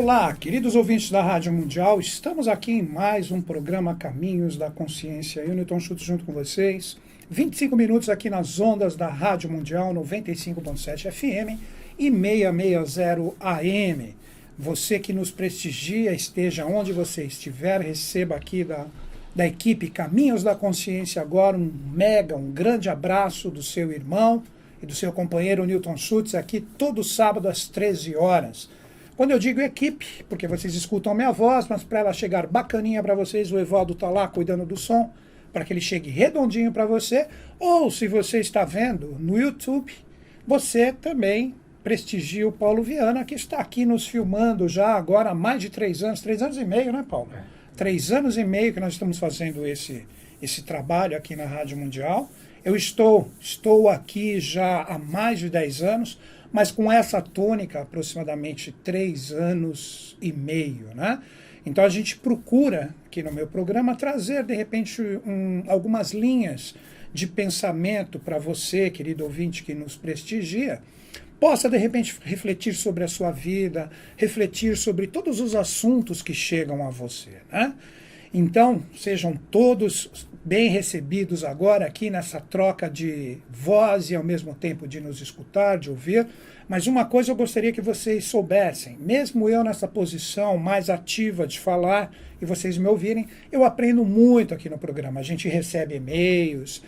Olá, queridos ouvintes da Rádio Mundial, estamos aqui em mais um programa Caminhos da Consciência. Eu, Newton Schultz, junto com vocês, 25 minutos aqui nas ondas da Rádio Mundial, 95.7 FM e 660 AM. Você que nos prestigia, esteja onde você estiver, receba aqui da equipe Caminhos da Consciência agora um grande abraço do seu irmão e do seu companheiro Newton Schultz, aqui todo sábado às 13 horas. Quando eu digo equipe, porque vocês escutam a minha voz, mas para ela chegar bacaninha para vocês, o Evaldo está lá cuidando do som, para que ele chegue redondinho para você. Ou se você está vendo no YouTube, você também prestigia o Paulo Viana, que está aqui nos filmando já agora há mais de 3 anos e meio, né, Paulo? 3 anos e meio que nós estamos fazendo esse trabalho aqui na Rádio Mundial. Eu estou aqui já há mais de 10 anos, mas com essa tônica, aproximadamente 3 anos e meio, né? Então a gente procura, aqui no meu programa, trazer, de repente, algumas linhas de pensamento para você, querido ouvinte que nos prestigia, possa, de repente, refletir sobre a sua vida, refletir sobre todos os assuntos que chegam a você, né? Então, sejam todos bem recebidos agora aqui nessa troca de voz e ao mesmo tempo de nos escutar, de ouvir. Mas uma coisa eu gostaria que vocês soubessem, mesmo eu nessa posição mais ativa de falar e vocês me ouvirem, eu aprendo muito aqui no programa. A gente recebe e-mails,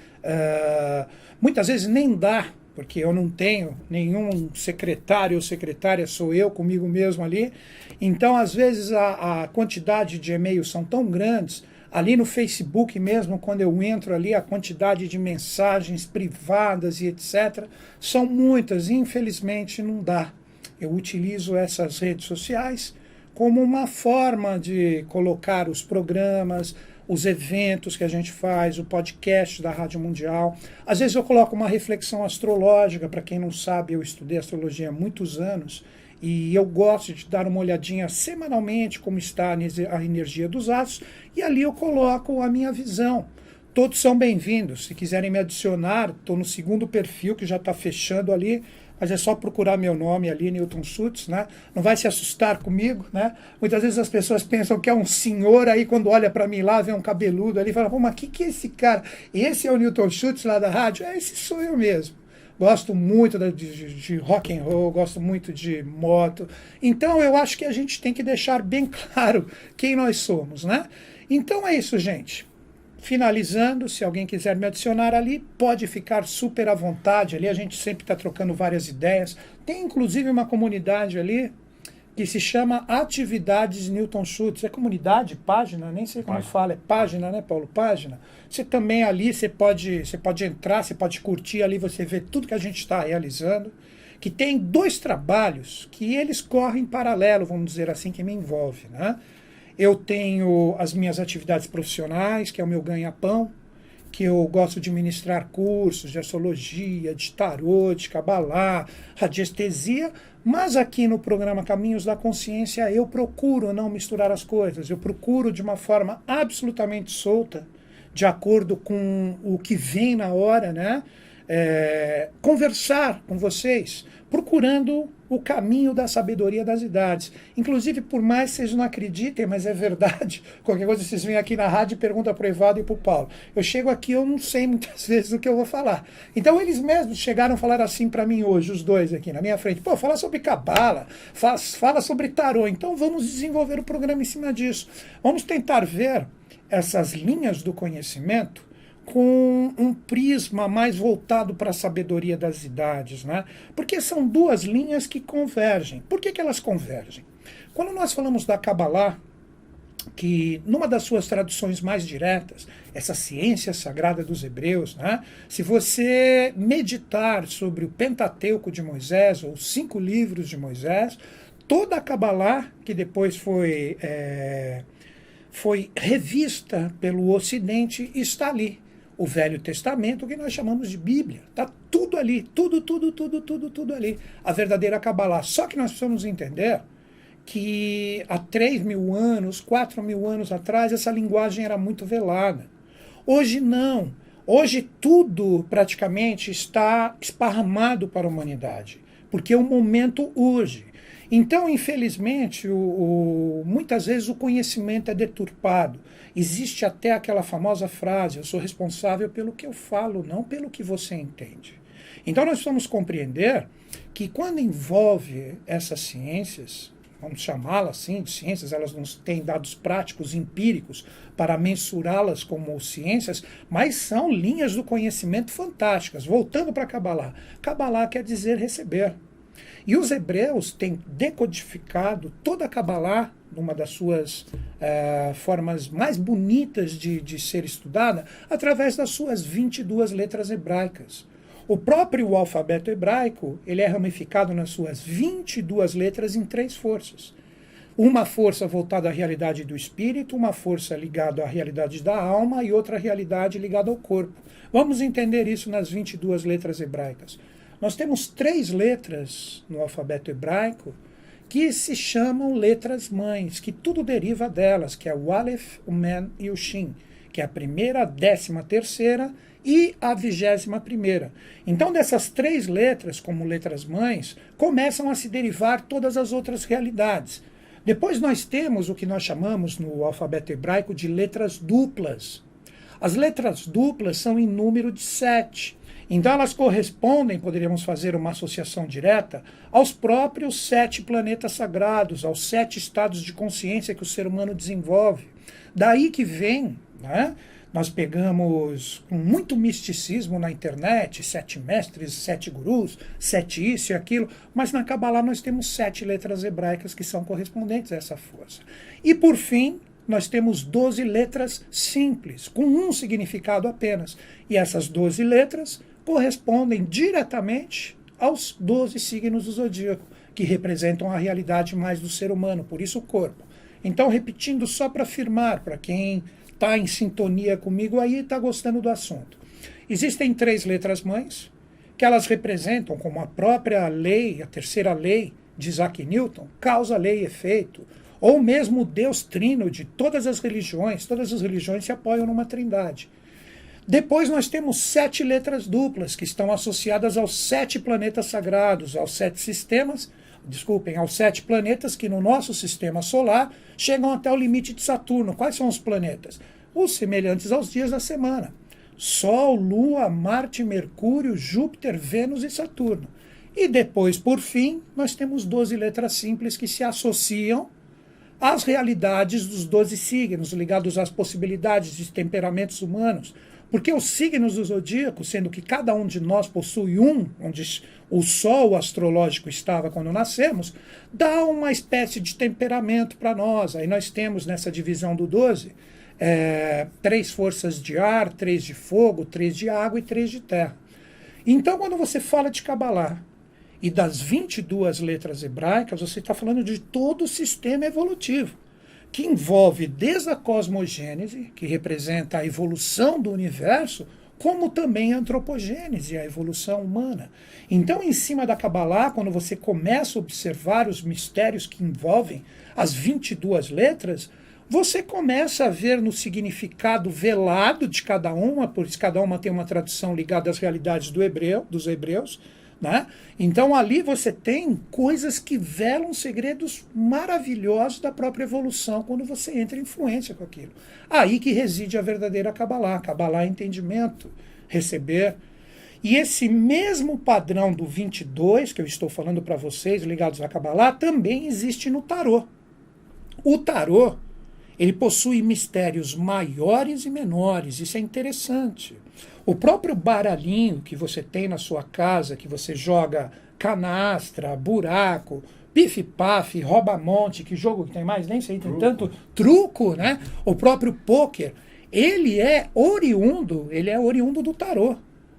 muitas vezes nem dá, porque eu não tenho nenhum secretário ou secretária, sou eu comigo mesmo ali. Então, às vezes, a quantidade de e-mails são tão grandes. Ali no Facebook mesmo, quando eu entro ali, a quantidade de mensagens privadas e etc. são muitas, e infelizmente não dá. Eu utilizo essas redes sociais como uma forma de colocar os programas, os eventos que a gente faz, o podcast da Rádio Mundial. Às vezes eu coloco uma reflexão astrológica, para quem não sabe, eu estudei astrologia há muitos anos, e eu gosto de dar uma olhadinha semanalmente como está a energia dos astros, e ali eu coloco a minha visão. Todos são bem-vindos. Se quiserem me adicionar, estou no segundo perfil que já está fechando ali, mas é só procurar meu nome ali, Newton Schultz, né? Não vai se assustar comigo, né? Muitas vezes as pessoas pensam que é um senhor, aí quando olha para mim lá, vê um cabeludo ali, fala, pô, mas que é esse cara? Esse é o Newton Schultz lá da rádio? Esse sou eu mesmo. Gosto muito de rock and roll, gosto muito de moto. Então eu acho que a gente tem que deixar bem claro quem nós somos, né? Então é isso, gente. Finalizando, se alguém quiser me adicionar ali, pode ficar super à vontade. Ali a gente sempre está trocando várias ideias. Tem inclusive uma comunidade ali que se chama Atividades Newton Schultz. É comunidade, página, nem sei como fala. É página, né, Paulo? Página. Você também ali, você pode entrar, você pode curtir ali, você vê tudo que a gente está realizando. Que tem 2 trabalhos que eles correm em paralelo, vamos dizer assim, que me envolve, né? Eu tenho as minhas atividades profissionais, que é o meu ganha-pão, que eu gosto de ministrar cursos de astrologia, de tarô, de cabalá, radiestesia, mas aqui no programa Caminhos da Consciência eu procuro não misturar as coisas, eu procuro de uma forma absolutamente solta, de acordo com o que vem na hora, né? Conversar com vocês, procurando o caminho da sabedoria das idades. Inclusive, por mais que vocês não acreditem, mas é verdade, qualquer coisa vocês vêm aqui na rádio e perguntam para o Evaldo e para o Paulo. Eu chego aqui, eu não sei muitas vezes o que eu vou falar. Então eles mesmos chegaram a falar assim para mim hoje, os dois aqui na minha frente. Pô, fala sobre cabala, fala sobre tarô. Então vamos desenvolver o programa em cima disso. Vamos tentar ver essas linhas do conhecimento com um prisma mais voltado para a sabedoria das idades, né? Porque são 2 linhas que convergem. Por que elas convergem? Quando nós falamos da Kabbalah, que numa das suas traduções mais diretas, essa ciência sagrada dos hebreus, né? Se você meditar sobre o Pentateuco de Moisés, ou os 5 livros de Moisés, toda a Kabbalah, que depois foi revista pelo Ocidente, está ali. O Velho Testamento, que nós chamamos de Bíblia. Está tudo ali, tudo ali. A verdadeira Kabbalah. Só que nós precisamos entender que há 3.000 anos, 4.000 anos atrás, essa linguagem era muito velada. Hoje não. Hoje tudo praticamente está esparramado para a humanidade, porque o momento urge. Então, infelizmente, muitas vezes o conhecimento é deturpado. Existe até aquela famosa frase: eu sou responsável pelo que eu falo, não pelo que você entende. Então, nós precisamos compreender que quando envolve essas ciências, vamos chamá-las assim de ciências, elas não têm dados práticos, empíricos, para mensurá-las como ciências, mas são linhas do conhecimento fantásticas. Voltando para Kabbalah. Kabbalah quer dizer receber. E os hebreus têm decodificado toda a Kabbalah, numa das suas formas mais bonitas de ser estudada, através das suas 22 letras hebraicas. O próprio alfabeto hebraico ele é ramificado nas suas 22 letras em 3 forças. Uma força voltada à realidade do espírito, uma força ligada à realidade da alma e outra realidade ligada ao corpo. Vamos entender isso nas 22 letras hebraicas. Nós temos 3 letras no alfabeto hebraico que se chamam letras mães, que tudo deriva delas, que é o Aleph, o Men e o Shin, que é a primeira, a 13ª e a 21ª. Então, dessas 3 letras, como letras mães, começam a se derivar todas as outras realidades. Depois nós temos o que nós chamamos no alfabeto hebraico de letras duplas. As letras duplas são em número de 7. Então elas correspondem, poderíamos fazer uma associação direta, aos próprios 7 planetas sagrados, aos 7 estados de consciência que o ser humano desenvolve. Daí que vem, né? Nós pegamos com muito misticismo na internet, 7 mestres, 7 gurus, 7 isso e aquilo, mas na Kabbalah nós temos 7 letras hebraicas que são correspondentes a essa força. E por fim, nós temos 12 letras simples, com um significado apenas. E essas 12 letras correspondem diretamente aos 12 signos do zodíaco, que representam a realidade mais do ser humano, por isso o corpo. Então, repetindo só para afirmar, para quem está em sintonia comigo aí e está gostando do assunto. Existem 3 letras mães, que elas representam, como a própria lei, a terceira lei de Isaac Newton, causa, lei e efeito, ou mesmo o Deus trino de todas as religiões se apoiam numa trindade. Depois nós temos 7 letras duplas, que estão associadas aos 7 planetas sagrados, aos 7 planetas que no nosso sistema solar chegam até o limite de Saturno. Quais são os planetas? Os semelhantes aos dias da semana. Sol, Lua, Marte, Mercúrio, Júpiter, Vênus e Saturno. E depois, por fim, nós temos 12 letras simples que se associam às realidades dos 12 signos, ligados às possibilidades de temperamentos humanos. Porque os signos do zodíaco, sendo que cada um de nós possui um, onde o sol astrológico estava quando nascemos, dá uma espécie de temperamento para nós. Aí nós temos nessa divisão do 12, 3 forças de ar, 3 de fogo, 3 de água e 3 de terra. Então, quando você fala de Kabbalah e das 22 letras hebraicas, você está falando de todo o sistema evolutivo, que envolve desde a cosmogênese, que representa a evolução do universo, como também a antropogênese, a evolução humana. Então, em cima da Kabbalah, quando você começa a observar os mistérios que envolvem as 22 letras, você começa a ver no significado velado de cada uma, por isso cada uma tem uma tradução ligada às realidades dos hebreus, né? Então ali você tem coisas que velam segredos maravilhosos da própria evolução quando você entra em influência com aquilo. Aí que reside a verdadeira Kabbalah. Kabbalah é entendimento, receber. E esse mesmo padrão do 22 que eu estou falando para vocês, ligados à Kabbalah, também existe no tarô. O tarô, ele possui mistérios maiores e menores, isso é interessante. O próprio baralhinho que você tem na sua casa, que você joga canastra, buraco, pife-pafe, rouba-monte, que jogo que tem mais? Nem sei, tem tanto truco, né? O próprio pôquer, ele é oriundo do tarô.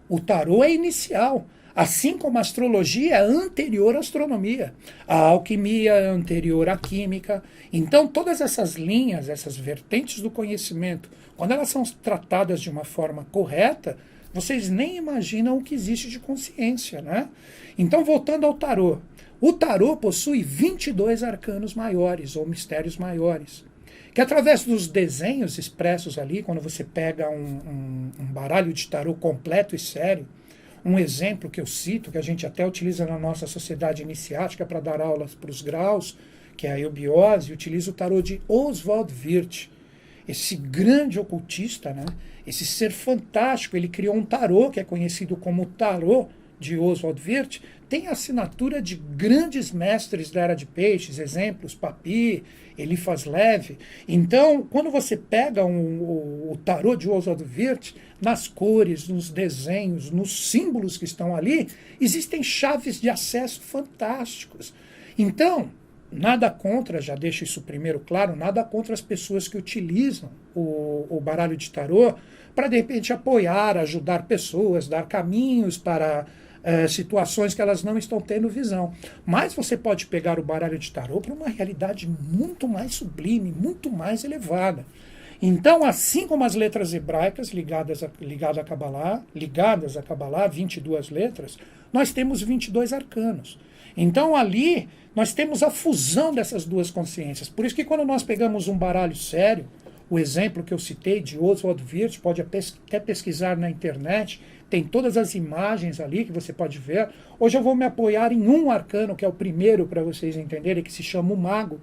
O tarô é inicial, assim como a astrologia é anterior à astronomia, a alquimia é anterior à química. Então, todas essas linhas, essas vertentes do conhecimento, quando elas são tratadas de uma forma correta, vocês nem imaginam o que existe de consciência, né? Então, voltando ao tarô. O tarô possui 22 arcanos maiores, ou mistérios maiores. que através dos desenhos expressos ali, quando você pega um baralho de tarô completo e sério, um exemplo que eu cito, que a gente até utiliza na nossa sociedade iniciática para dar aulas para os graus, que é a eubiose, utiliza o tarô de Oswald Wirth, esse grande ocultista, né? Esse ser fantástico. Ele criou um tarô que é conhecido como tarô de Oswald Wirth, tem assinatura de grandes mestres da Era de Peixes, exemplos, Papi, Eliphas Levi. Então, quando você pega o tarô de Oswald Wirth, nas cores, nos desenhos, nos símbolos que estão ali, existem chaves de acesso fantásticos. Então, nada contra, já deixo isso primeiro claro, nada contra as pessoas que utilizam o baralho de tarô para, de repente, apoiar, ajudar pessoas, dar caminhos para situações que elas não estão tendo visão. Mas você pode pegar o baralho de tarô para uma realidade muito mais sublime, muito mais elevada. Então, assim como as letras hebraicas ligadas a Kabbalah, 22 letras, nós temos 22 arcanos. Então, ali, nós temos a fusão dessas duas consciências. Por isso que quando nós pegamos um baralho sério, o exemplo que eu citei de Oswald Wirth, pode até pesquisar na internet, tem todas as imagens ali que você pode ver. Hoje eu vou me apoiar em um arcano, que é o primeiro para vocês entenderem, que se chama o Mago,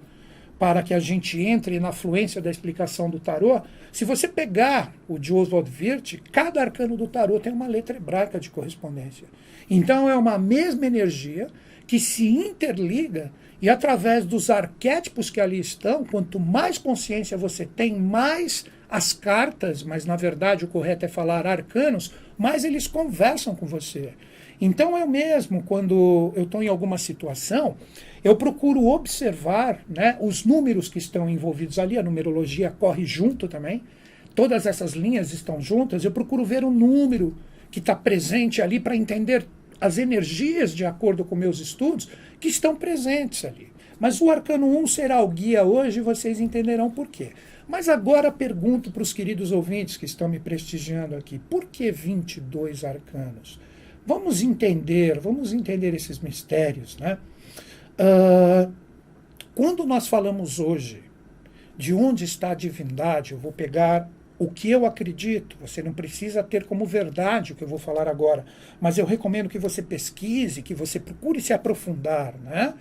para que a gente entre na fluência da explicação do tarô. Se você pegar o de Oswald Wirth, cada arcano do tarô tem uma letra hebraica de correspondência. Então é uma mesma energia que se interliga, e através dos arquétipos que ali estão, quanto mais consciência você tem, mais as cartas, mas na verdade o correto é falar arcanos, mais eles conversam com você. Então eu mesmo, quando eu estou em alguma situação, eu procuro observar, né, os números que estão envolvidos ali, a numerologia corre junto também, todas essas linhas estão juntas, eu procuro ver o número que está presente ali para entender as energias, de acordo com meus estudos, que estão presentes ali. Mas o arcano 1 será o guia hoje, e vocês entenderão por quê. Mas agora pergunto para os queridos ouvintes que estão me prestigiando aqui, por que 22 arcanos? Vamos entender esses mistérios, né? Quando nós falamos hoje de onde está a divindade, eu vou pegar o que eu acredito, você não precisa ter como verdade o que eu vou falar agora, mas eu recomendo que você pesquise, que você procure se aprofundar, né?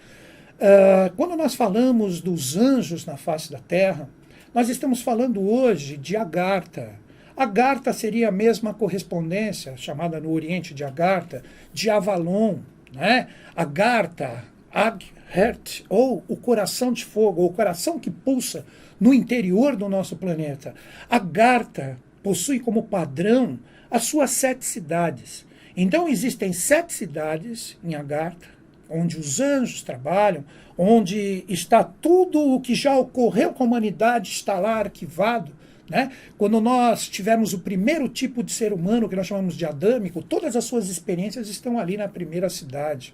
Quando nós falamos dos anjos na face da Terra, nós estamos falando hoje de Agartha. Agartha seria a mesma correspondência, chamada no Oriente de Agartha, de Avalon, né? Agartha, Aghert, ou o coração de fogo, ou o coração que pulsa no interior do nosso planeta. Agartha possui como padrão as suas 7 cidades. Então existem 7 cidades em Agartha, onde os anjos trabalham, onde está tudo o que já ocorreu com a humanidade, está lá arquivado, né? Quando nós tivemos o primeiro tipo de ser humano, que nós chamamos de adâmico, todas as suas experiências estão ali na primeira cidade.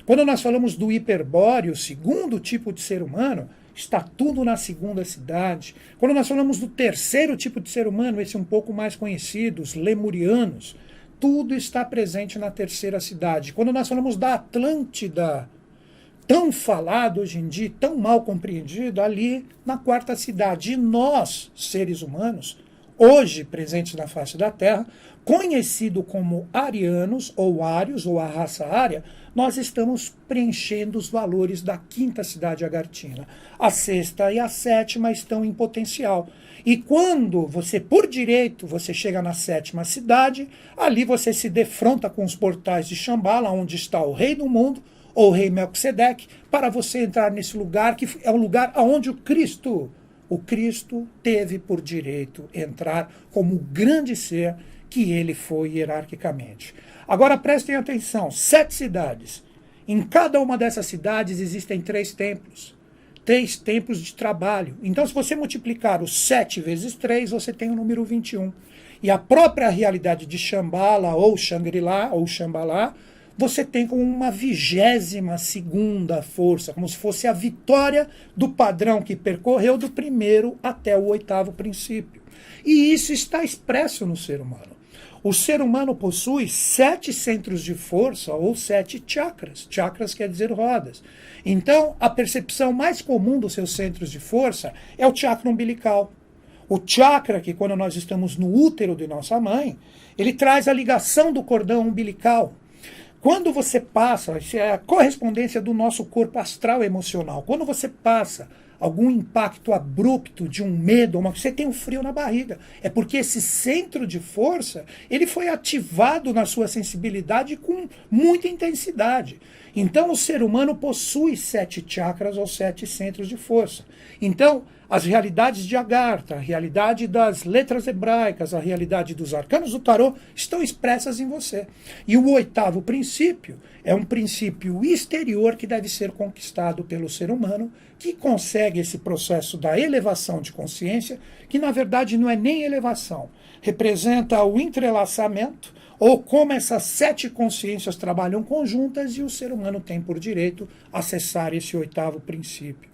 Quando nós falamos do hiperbóreo, o segundo tipo de ser humano, está tudo na segunda cidade. Quando nós falamos do terceiro tipo de ser humano, esse um pouco mais conhecido, os lemurianos, tudo está presente na terceira cidade. Quando nós falamos da Atlântida, tão falado hoje em dia, tão mal compreendido, ali na quarta cidade. E nós, seres humanos, hoje presentes na face da Terra, conhecido como arianos, ou ários, ou a raça ária, nós estamos preenchendo os valores da quinta cidade agartina. A sexta e a sétima estão em potencial. E quando você, por direito, você chega na sétima cidade, ali você se defronta com os portais de Shambhala, onde está o rei do mundo, ou o rei Melquisedeque, para você entrar nesse lugar, que é o lugar onde o Cristo teve por direito entrar como grande ser que ele foi hierarquicamente. Agora prestem atenção, 7 cidades. Em cada uma dessas cidades existem 3 templos. 3 templos de trabalho. Então, se você multiplicar os 7 vezes 3, você tem o número 21. E a própria realidade de Shambhala, ou Shangri-La, ou Shambhala, você tem como uma 22ª força, como se fosse a vitória do padrão que percorreu do primeiro até o 8º princípio. E isso está expresso no ser humano. O ser humano possui 7 centros de força ou 7 chakras. Chakras quer dizer rodas. Então, a percepção mais comum dos seus centros de força é o chakra umbilical. O chakra, que quando nós estamos no útero de nossa mãe, ele traz a ligação do cordão umbilical. Quando você passa, isso é a correspondência do nosso corpo astral emocional. Quando você passa algum impacto abrupto de um medo, você tem um frio na barriga. É porque esse centro de força, ele foi ativado na sua sensibilidade com muita intensidade. Então o ser humano possui 7 chakras ou 7 centros de força. Então, as realidades de Agartha, a realidade das letras hebraicas, a realidade dos arcanos do tarô estão expressas em você. E o 8º princípio é um princípio exterior que deve ser conquistado pelo ser humano, que consegue esse processo da elevação de consciência, que na verdade não é nem elevação, representa o entrelaçamento, ou como essas 7 consciências trabalham conjuntas e o ser humano tem por direito acessar esse 8º princípio.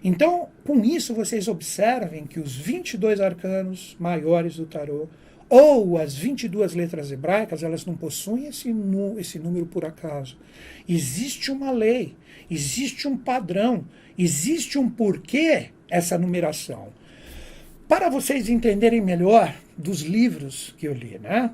Então, com isso, vocês observem que os 22 arcanos maiores do tarô, ou as 22 letras hebraicas, elas não possuem esse número por acaso. Existe uma lei, existe um padrão, existe um porquê essa numeração. Para vocês entenderem melhor dos livros que eu li, né?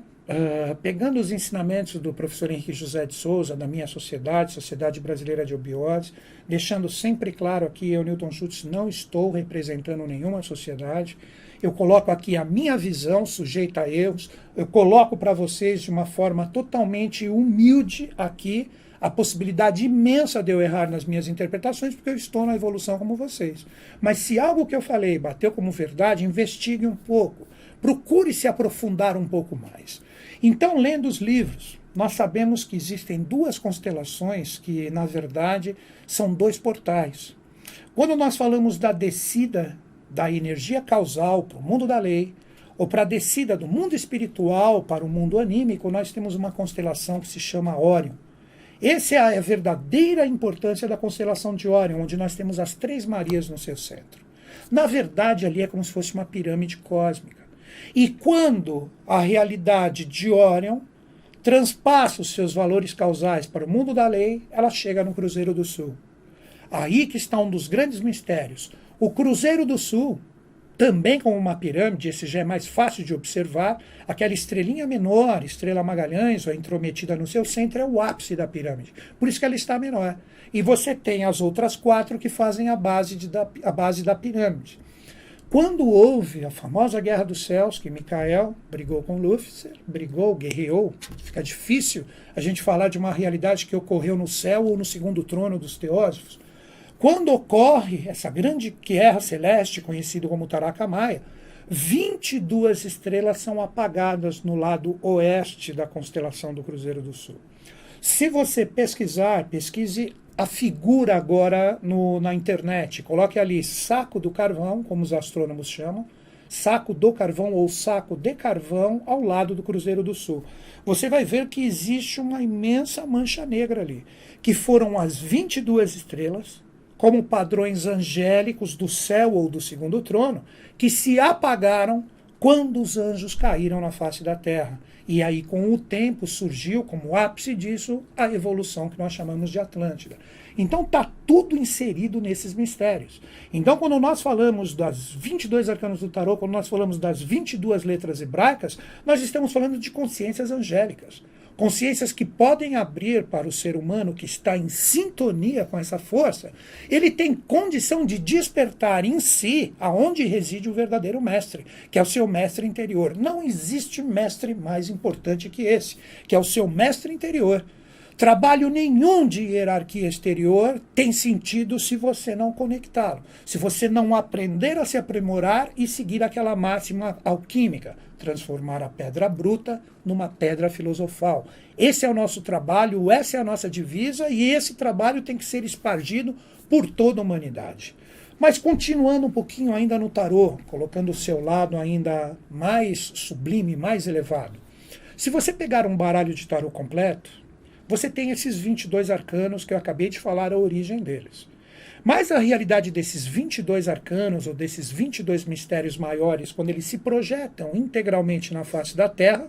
Pegando os ensinamentos do professor Henrique José de Souza, da minha sociedade, Sociedade Brasileira de Obiose, deixando sempre claro aqui, eu, Newton Schultz, não estou representando nenhuma sociedade, eu coloco aqui a minha visão sujeita a erros, eu coloco para vocês de uma forma totalmente humilde aqui a possibilidade imensa de eu errar nas minhas interpretações, porque eu estou na evolução como vocês. Mas se algo que eu falei bateu como verdade, investigue um pouco, procure se aprofundar um pouco mais. Então, lendo os livros, nós sabemos que existem 2 constelações que, na verdade, são 2 portais. Quando nós falamos da descida da energia causal para o mundo da lei, ou para a descida do mundo espiritual para o mundo anímico, nós temos uma constelação que se chama Órion. Essa é a verdadeira importância da constelação de Órion, onde nós temos as 3 Marias no seu centro. Na verdade, ali é como se fosse uma pirâmide cósmica. E quando a realidade de Órion transpassa os seus valores causais para o mundo da lei, ela chega no Cruzeiro do Sul. Aí que está um dos grandes mistérios. O Cruzeiro do Sul, também como uma pirâmide, esse já é mais fácil de observar, aquela estrelinha menor, Estrela Magalhães, ou intrometida no seu centro, é o ápice da pirâmide. Por isso que ela está menor. E você tem as outras 4 que fazem a base da pirâmide. Quando houve a famosa Guerra dos Céus, que Micael brigou com Lúcifer, guerreou, fica difícil a gente falar de uma realidade que ocorreu no céu ou no segundo trono dos teósofos. Quando ocorre essa grande guerra celeste, conhecida como Taraka Maya, 22 estrelas são apagadas no lado oeste da constelação do Cruzeiro do Sul. Se você pesquise a figura agora na internet, coloque ali saco do carvão, como os astrônomos chamam, saco do carvão ou saco de carvão ao lado do Cruzeiro do Sul. Você vai ver que existe uma imensa mancha negra ali, que foram as 22 estrelas, como padrões angélicos do céu ou do segundo trono, que se apagaram quando os anjos caíram na face da terra. E aí, com o tempo, surgiu como ápice disso a evolução que nós chamamos de Atlântida. Então, está tudo inserido nesses mistérios. Então, quando nós falamos das 22 arcanos do tarô, quando nós falamos das 22 letras hebraicas, nós estamos falando de consciências angélicas. Consciências que podem abrir para o ser humano que está em sintonia com essa força, ele tem condição de despertar em si aonde reside o verdadeiro mestre, que é o seu mestre interior. Não existe mestre mais importante que esse, que é o seu mestre interior. Trabalho nenhum de hierarquia exterior tem sentido se você não conectá-lo, se você não aprender a se aprimorar e seguir aquela máxima alquímica, transformar a pedra bruta numa pedra filosofal. Esse é o nosso trabalho, essa é a nossa divisa e esse trabalho tem que ser espargido por toda a humanidade. Mas continuando um pouquinho ainda no tarô, colocando o seu lado ainda mais sublime, mais elevado. Se você pegar um baralho de tarô completo, você tem esses 22 arcanos que eu acabei de falar a origem deles. Mas a realidade desses 22 arcanos, ou desses 22 mistérios maiores, quando eles se projetam integralmente na face da Terra,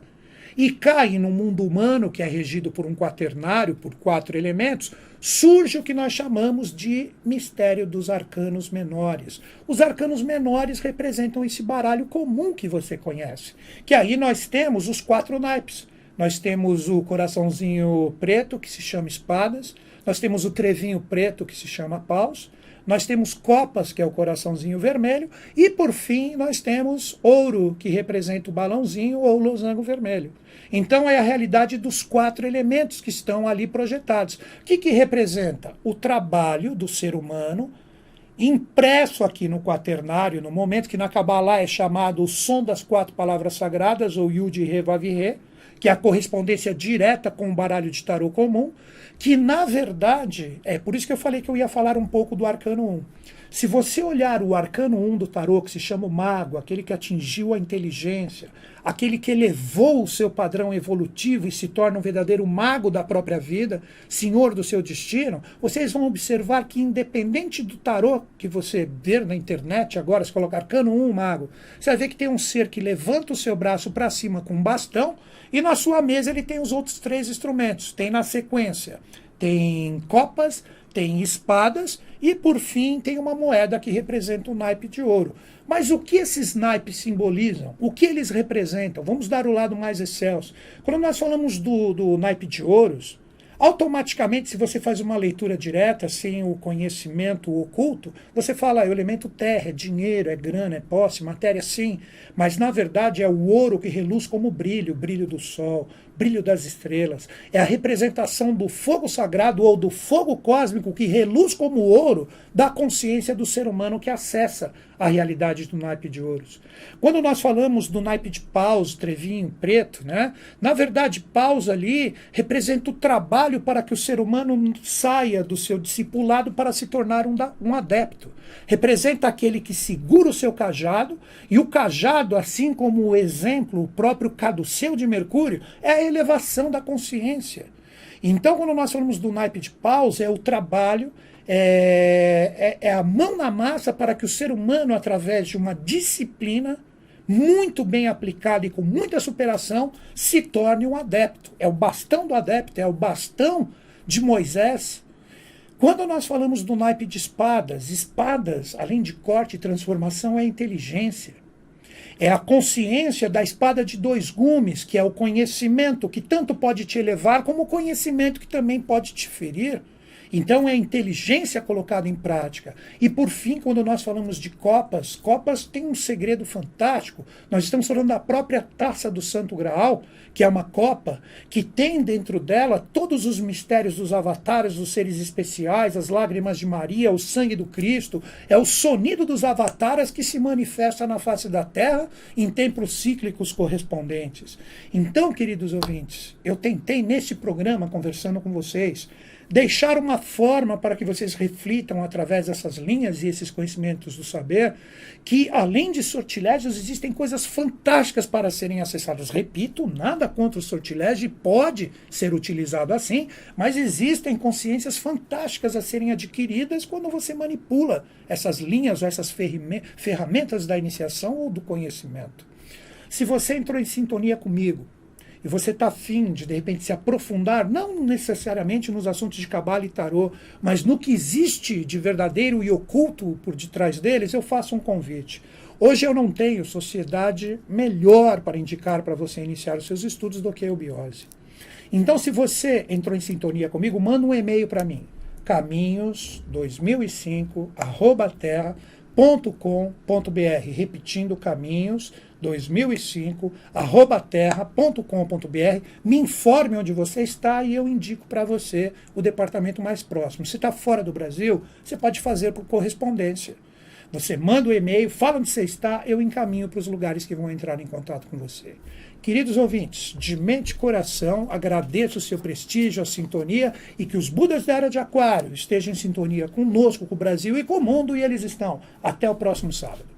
e cai no mundo humano, que é regido por um quaternário, por 4 elementos, surge o que nós chamamos de mistério dos arcanos menores. Os arcanos menores representam esse baralho comum que você conhece, que aí nós temos os 4 naipes. Nós temos o coraçãozinho preto, que se chama espadas, nós temos o trevinho preto, que se chama paus, nós temos copas, que é o coraçãozinho vermelho, e por fim nós temos ouro, que representa o balãozinho ou o losango vermelho. Então é a realidade dos 4 elementos que estão ali projetados. O que representa? O trabalho do ser humano, impresso aqui no quaternário, no momento que na Kabbalah é chamado o som das 4 palavras sagradas, ou Yud, Re, Vav, Re, que é a correspondência direta com o baralho de tarô comum, que na verdade, é por isso que eu falei que eu ia falar um pouco do arcano 1. Se você olhar o arcano 1 do tarô, que se chama o mago, aquele que atingiu a inteligência, aquele que elevou o seu padrão evolutivo e se torna um verdadeiro mago da própria vida, senhor do seu destino, vocês vão observar que independente do tarô que você ver na internet agora, se colocar arcano 1 mago, você vai ver que tem um ser que levanta o seu braço para cima com um bastão e na sua mesa ele tem os outros 3 instrumentos. Tem na sequência, tem copas, tem espadas e, por fim, tem uma moeda que representa o naipe de ouro. Mas o que esses naipes simbolizam? O que eles representam? Vamos dar o lado mais excelso. Quando nós falamos do naipe de ouros, automaticamente, se você faz uma leitura direta, sem o conhecimento oculto, você fala, o elemento terra, é dinheiro, é grana, é posse, matéria, sim. Mas, na verdade, é o ouro que reluz como brilho, o brilho do sol, brilho das estrelas. É a representação do fogo sagrado ou do fogo cósmico que reluz como ouro da consciência do ser humano que acessa a realidade do naipe de ouros. Quando nós falamos do naipe de paus, trevinho preto, né? Na verdade, paus ali representa o trabalho para que o ser humano saia do seu discipulado para se tornar um adepto. Representa aquele que segura o seu cajado, e o cajado, assim como o exemplo, o próprio caduceu de Mercúrio, é a elevação da consciência. Então, quando nós falamos do naipe de paus, é o trabalho, é a mão na massa para que o ser humano, através de uma disciplina muito bem aplicada e com muita superação, se torne um adepto. É o bastão do adepto, é o bastão de Moisés. Quando nós falamos do naipe de espadas, espadas, além de corte e transformação, é inteligência. É a consciência da espada de 2 gumes, que é o conhecimento que tanto pode te elevar, como o conhecimento que também pode te ferir. Então é a inteligência colocada em prática. E por fim, quando nós falamos de copas, copas tem um segredo fantástico. Nós estamos falando da própria taça do Santo Graal, que é uma copa que tem dentro dela todos os mistérios dos avatares, dos seres especiais, as lágrimas de Maria, o sangue do Cristo. É o sonido dos avatares que se manifesta na face da Terra em tempos cíclicos correspondentes. Então, queridos ouvintes, eu tentei nesse programa, conversando com vocês, deixar uma forma para que vocês reflitam através dessas linhas e esses conhecimentos do saber, que além de sortilégios existem coisas fantásticas para serem acessadas. Repito, nada contra o sortilégio, pode ser utilizado assim, mas existem consciências fantásticas a serem adquiridas quando você manipula essas linhas ou essas ferramentas da iniciação ou do conhecimento. Se você entrou em sintonia comigo, e você está afim de repente, se aprofundar, não necessariamente nos assuntos de Cabala e Tarô, mas no que existe de verdadeiro e oculto por detrás deles, eu faço um convite. Hoje eu não tenho sociedade melhor para indicar para você iniciar os seus estudos do que a Eubiose. Então, se você entrou em sintonia comigo, manda um e-mail para mim, caminhos2005@terra.com.br, repetindo caminhos2005@terra.com.br. Me informe onde você está e eu indico para você o departamento mais próximo. Se está fora do Brasil, você pode fazer por correspondência. Você manda o e-mail, fala onde você está, eu encaminho para os lugares que vão entrar em contato com você. Queridos ouvintes, de mente e coração, agradeço o seu prestígio, a sintonia, e que os Budas da Era de Aquário estejam em sintonia conosco, com o Brasil e com o mundo, e eles estão. Até o próximo sábado.